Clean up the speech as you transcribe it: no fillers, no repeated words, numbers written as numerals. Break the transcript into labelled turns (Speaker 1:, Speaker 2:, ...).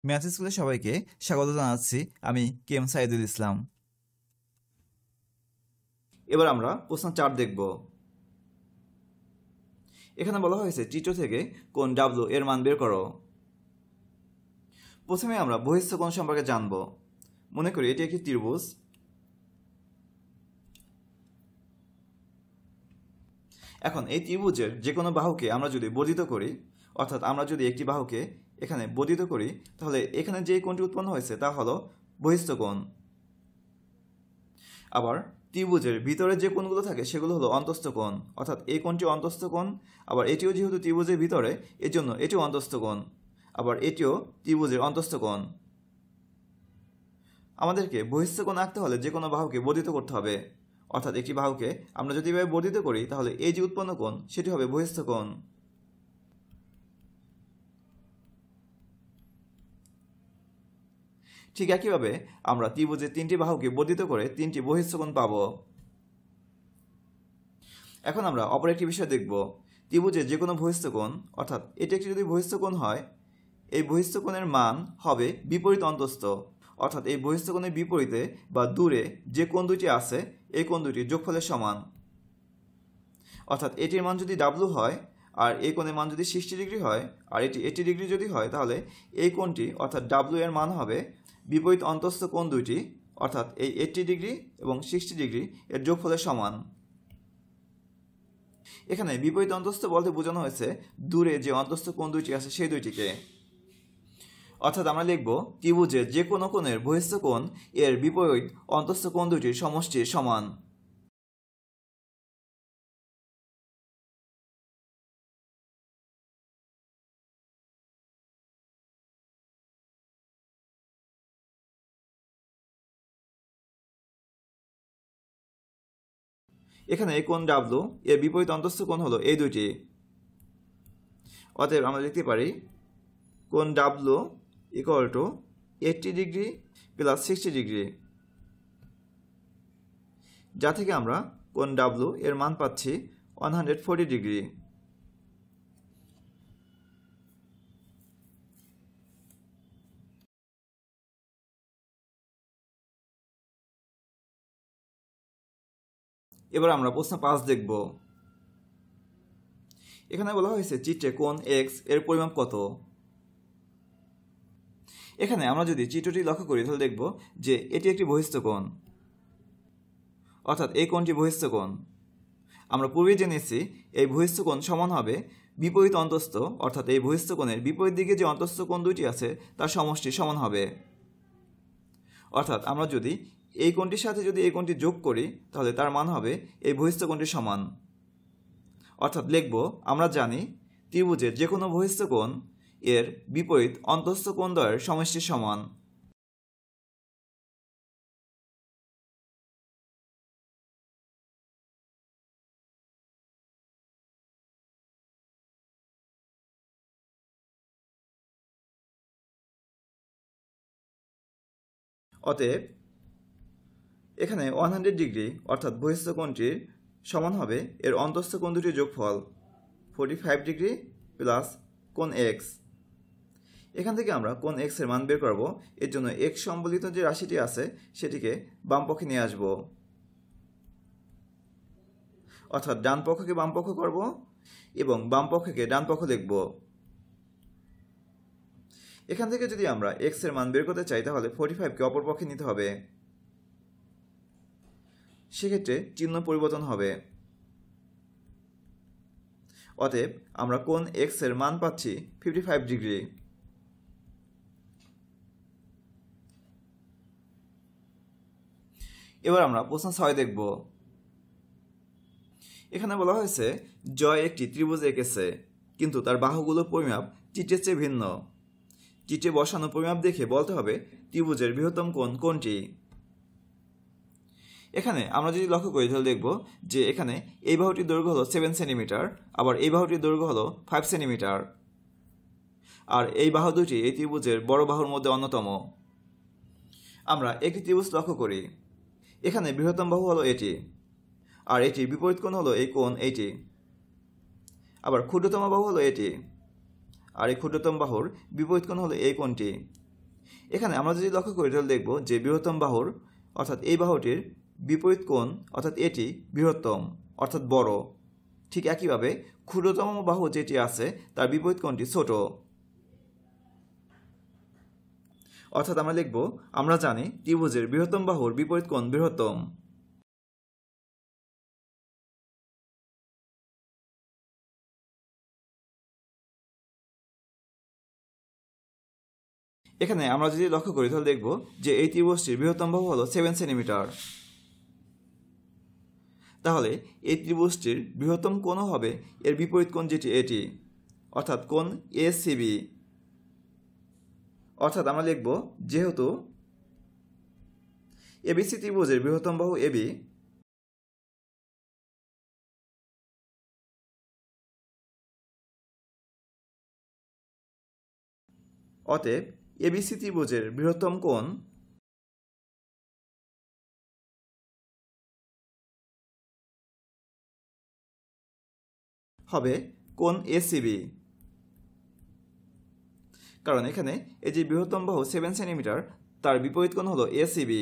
Speaker 1: Math স্কুলে সবাইকে স্বাগত জানাচ্ছি। আমি কেএম সাইদুল ইসলাম। এবার আমরা প্রশ্ন 4 দেখব। এখানে বলা হয়েছে চিত্র থেকে কোণ ডাব্লিউ এর মান বের করো। প্রথমে আমরা বহিঃস্থ কোণ সম্পর্কে জানব। মনে করি এটি একটি ত্রিভুজ। এখন এই ত্রিভুজের যে কোনো বাহুকে আমরা যদি বর্ধিত করি, অর্থাৎ আমরা যদি একটি বাহুকে এখানে বর্ধিত করি, তাহলে এখানে যে কোণটি উৎপন্ন হয়েছে তা হলো বহিঃস্থ কোণ। আবার ত্রিভুজের ভিতরে যে কোণগুলো থাকে সেগুলো হলো অন্তঃস্থ কোণ, অর্থাৎ এই কোণটি অন্তঃস্থ কোণ। আবার এটিও যেহেতু ত্রিভুজের ভিতরে, এর জন্য এটিও অন্তঃস্থ কোণ। আবার এটিও ত্রিভুজের অন্তঃস্থ কোণ। আমাদেরকে বহিঃস্থ কোণ আঁকতে হলে যে কোনো বাহুকে বর্ধিত করতে হবে, অর্থাৎ একটি বাহুকে আমরা যদি এভাবে বর্ধিত করি তাহলে এই যে উৎপন্ন কোণ সেটি হবে বহিঃস্থ কোণ। ঠিক একইভাবে আমরা ত্রিভুজের 3টি বাহুকে বর্ধিত করে 3টি বহিঃস্থ কোণ পাব। এখন আমরা অপর একটি বিষয় দেখব। ত্রিভুজের যে কোনো বহিঃস্থ কোণ, অর্থাৎ এটি একটি যদি বহিঃস্থ কোণ হয়, এই বহিঃস্থ কোণের মান হবে বিপরীত অন্তঃস্থ, অর্থাৎ এই বহিঃস্থ কোণের বিপরীতে বা দূরে যে কোণ দুটি আছে এই কোণ দুটির যোগফলের সমান। অর্থাৎ এটির মান যদি ডাব্লিউ হয় আর এই কোণের মান যদি 60 ডিগ্রি হয় আর এটি 80 ডিগ্রি যদি হয়, তাহলে এই কোণটি অর্থাৎ ডাব্লিউ এর মান হবে বিপরীত অন্তঃস্থ কোণ দুইটি, অর্থাৎ এই 80 ডিগ্রি এবং 60 ডিগ্রি এর যোগফলের সমান। এখানে বিপরীত অন্তঃস্থ বলতে বোঝানো হয়েছে দূরে যে অন্তঃস্থ কোণ দুইটি আছে সেই দুইটিকে। অর্থাৎ আমরা লিখব ত্রিভুজের যে কোনো কোণের বহিঃস্থ কোণ এর বিপরীত অন্তঃস্থ কোণ দুইটির সমষ্টির সমান। এখানে এই কোণ ডাব্লিউ এর বিপরীত অন্তঃস্থ কোণ হলো এই দুইটি। অতএব আমরা লিখতে পারি কোণ W equal to 80 degree plus 60 degree, যা থেকে আমরা কোণ ডাব্লিউ এর মান পাচ্ছি 140 ডিগ্রি। এবার আমরা প্রশ্ন 5 দেখব। এখানে বলা হয়েছে চিত্রে কোণ এক্স এর পরিমাপ কত। এখানে আমরা যদি চিত্রটি লক্ষ্য করি তাহলে দেখব যে এটি একটি বহিঃস্থ কোণ, অর্থাৎ এই কোণটি বহিঃস্থ কোণ। আমরা পূর্বেই জেনেছি এই বহিঃস্থ কোণ সমান হবে বিপরীত অন্তঃস্থ, অর্থাৎ এই বহিঃস্থ কোণের বিপরীত দিকে যে অন্তঃস্থ কোণ দুইটি আছে তার সমষ্টি সমান হবে। অর্থাৎ আমরা যদি এই কোণটির সাথে যদি এই কোণটি যোগ করি তাহলে তার মান হবে এই বহিঃস্থ কোণটির সমান। অর্থাৎ লিখব আমরা জানি ত্রিভুজের যে কোনো বহিঃস্থ কোণ এর বিপরীত অন্তঃস্থ কোণ দ্বয়ের সমষ্টির সমান। অতএব এখানে 100 ডিগ্রি অর্থাৎ বহিঃস্থ কোণটির সমান হবে এর অন্তঃস্থ কোণ দুটির যোগফল 45 ডিগ্রি প্লাস কোণ এক্স। এখান থেকে আমরা কোণ এক্স এর মান বের করব। এর জন্য এক্স সম্বলিত যে রাশিটি আছে সেটিকে বাম পক্ষে নিয়ে আসব, অর্থাৎ ডান পক্ষকে বাম পক্ষ করব এবং বাম পক্ষকে ডান পক্ষ লিখব। এখান থেকে যদি আমরা এক্স এর মান বের করতে চাই তাহলে 45কে অপর পক্ষে নিতে হবে, সেক্ষেত্রে চিহ্ন পরিবর্তন হবে। অতএব আমরা কোণ এক্স এর মান পাচ্ছি 55 ডিগ্রি। এবার আমরা প্রশ্ন 6 দেখব। এখানে বলা হয়েছে জয় একটি ত্রিভুজ এঁকেছে, কিন্তু তার বাহুগুলোর পরিমাপ চিত্রের চেয়ে ভিন্ন। চিত্রে বসানো পরিমাপ দেখে বলতে হবে ত্রিভুজের বৃহত্তম কোণ কোনটি। এখানে আমরা যদি লক্ষ্য করি তাহলে দেখব যে এখানে এই বাহুটির দৈর্ঘ্য হলো 7 সেন্টিমিটার, আবার এই বাহুটির দৈর্ঘ্য হলো 5 সেন্টিমিটার, আর এই বাহু দুটি এই ত্রিভুজের বড় বাহুর মধ্যে অন্যতম। আমরা একটি ত্রিভুজ লক্ষ্য করি। এখানে বৃহত্তম বাহু হলো এটি, আর এটির বিপরীত কোণ হলো এই কোণ এইটি। আবার ক্ষুদ্রতম বাহু হলো এটি, আর এই ক্ষুদ্রতম বাহুর বিপরীত কোণ হলো এই কোণটি। এখানে আমরা যদি লক্ষ্য করি তাহলে দেখব যে বৃহত্তম বাহুর অর্থাৎ এই বাহুটির বিপরীত কোণ অর্থাৎ এটি বৃহত্তম অর্থাৎ বড়। ঠিক একইভাবে ক্ষুদ্রতম বাহু যেটি আছে তার বিপরীত কোণটি ছোট। অর্থাৎ আমরা জানি ত্রিভুজের বৃহত্তম বাহুর বিপরীত কোণ বৃহত্তম। এখানে আমরা যদি লক্ষ্য করি তাহলে দেখব যে এই ত্রিভুজটির বৃহত্তম বাহু হলো 7 সেন্টিমিটার। তাহলে এই ত্রিভুজটির বৃহত্তম কোণও হবে এর বিপরীত কোণ যেটি এটি অর্থাৎ কোণ এসিবি। অর্থাৎ আমরা লিখব যেহেতু এবিসি ত্রিভুজের বৃহত্তম বাহু এবি, অতএব এবিসি ত্রিভুজের বৃহত্তম কোণ হবে কোণ এসিবি। কারণ এখানে এই যে বৃহত্তম বাহু 7 সেন্টিমিটার তার বিপরীত কোণ হলো এসিবি।